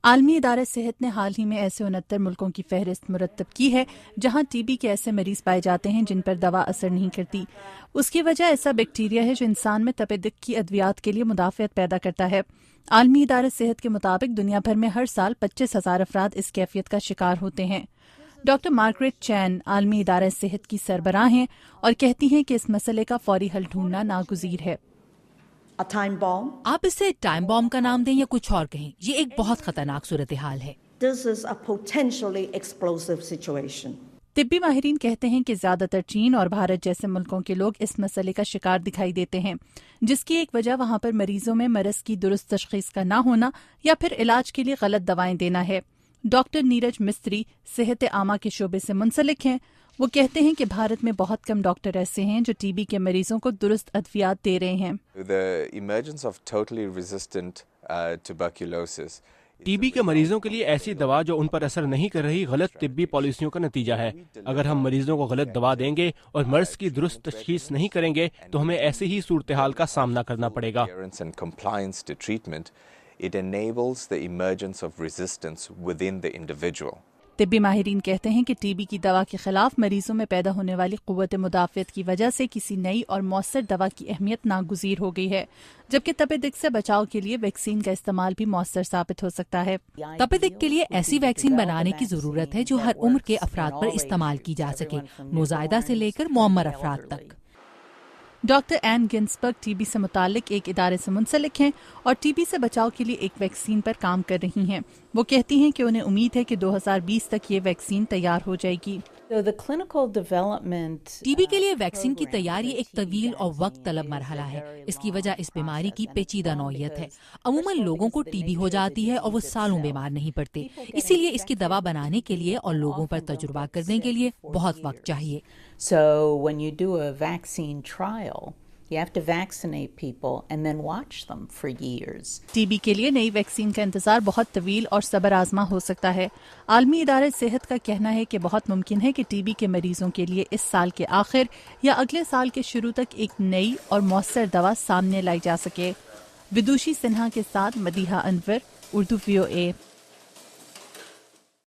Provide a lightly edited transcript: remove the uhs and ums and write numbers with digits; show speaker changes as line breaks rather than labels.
عالمی ادارہ صحت نے حال ہی میں ایسے 69 ملکوں کی فہرست مرتب کی ہے جہاں ٹی بی کے ایسے مریض پائے جاتے ہیں جن پر دوا اثر نہیں کرتی۔ اس کی وجہ ایسا بیکٹیریا ہے جو انسان میں تپ دق کی ادویات کے لیے مدافعت پیدا کرتا ہے۔ عالمی ادارہ صحت کے مطابق دنیا بھر میں ہر سال 25,000 افراد اس کیفیت کا شکار ہوتے ہیں۔ ڈاکٹر مارگریٹ چین عالمی ادارہ صحت کی سربراہ ہیں اور کہتی ہیں کہ اس مسئلے کا فوری حل ڈھونڈنا ناگزیر ہے۔
آپ اسے ٹائم بام کا نام دیں یا کچھ اور کہیں، یہ ایک بہت خطرناک صورتحال ہے۔
طبی ماہرین کہتے ہیں کہ زیادہ تر چین اور بھارت جیسے ملکوں کے لوگ اس مسئلے کا شکار دکھائی دیتے ہیں، جس کی ایک وجہ وہاں پر مریضوں میں مرض کی درست تشخیص کا نہ ہونا یا پھر علاج کے لیے غلط دوائیں دینا ہے۔ ڈاکٹر نیرج مستری صحت عامہ کے شعبے سے منسلک ہیں۔ وہ کہتے ہیں کہ بھارت میں بہت کم ڈاکٹر ایسے ہیں جو ٹی بی کے مریضوں کو درست ادویات دے رہے ہیں۔
ٹی بی کے مریضوں کے لیے ایسی دوا جو ان پر اثر نہیں کر رہی غلط طبی پالیسیوں کا نتیجہ ہے۔ اگر ہم مریضوں کو غلط دوا دیں گے اور مرض کی درست تشخیص نہیں کریں گے تو ہمیں ایسی ہی صورتحال کا سامنا کرنا پڑے گا۔
طبی ماہرین کہتے ہیں کہ ٹی بی کی دوا کے خلاف مریضوں میں پیدا ہونے والی قوت مدافعت کی وجہ سے کسی نئی اور مؤثر دوا کی اہمیت ناگزیر ہو گئی ہے، جبکہ تپ دق سے بچاؤ کے لیے ویکسین کا استعمال بھی مؤثر ثابت ہو سکتا ہے۔
تپ دق کے لیے ایسی ویکسین بنانے کی ضرورت ہے جو ہر عمر کے افراد پر استعمال کی جا سکے، نوزائیدہ سے لے کر معمر افراد تک۔
Doctor N Ginsberg T B سے متعلق ایک ادارے سے منسلک ہیں اور ٹی بی سے بچاؤ کے لیے ایک ویکسین پر کام کر رہی ہیں۔ وہ کہتی ہیں کہ انہیں امید ہے کہ 2020 تک یہ ویکسین تیار ہو جائے گی۔
ٹی بی کے لیے ویکسین کی تیاری ایک طویل اور وقت طلب مرحلہ ہے۔ اس کی وجہ اس بیماری کی پیچیدہ نوعیت ہے۔ عموماً لوگوں کو ٹی بی ہو جاتی ہے اور وہ سالوں بیمار نہیں پڑتے، اسی لیے اس کی دوا بنانے کے لیے اور لوگوں پر تجربہ کرنے کے لیے بہت وقت چاہیے۔
So when you do a vaccine trial, you have to vaccinate people and then watch them for years.
T B کے لیے نئی ویکسین کا انتظار بہت طویل اور صبر آزما ہو سکتا ہے۔ عالمی ادارہ صحت کا کہنا ہے کہ بہت ممکن ہے کہ ٹی بی کے مریضوں کے لیے اس سال کے آخر یا اگلے سال کے شروع تک ایک نئی اور مؤثر دوا سامنے لائی جا سکے۔ ودوشی سنہا کے ساتھ مدیحہ انور، اردو VOA۔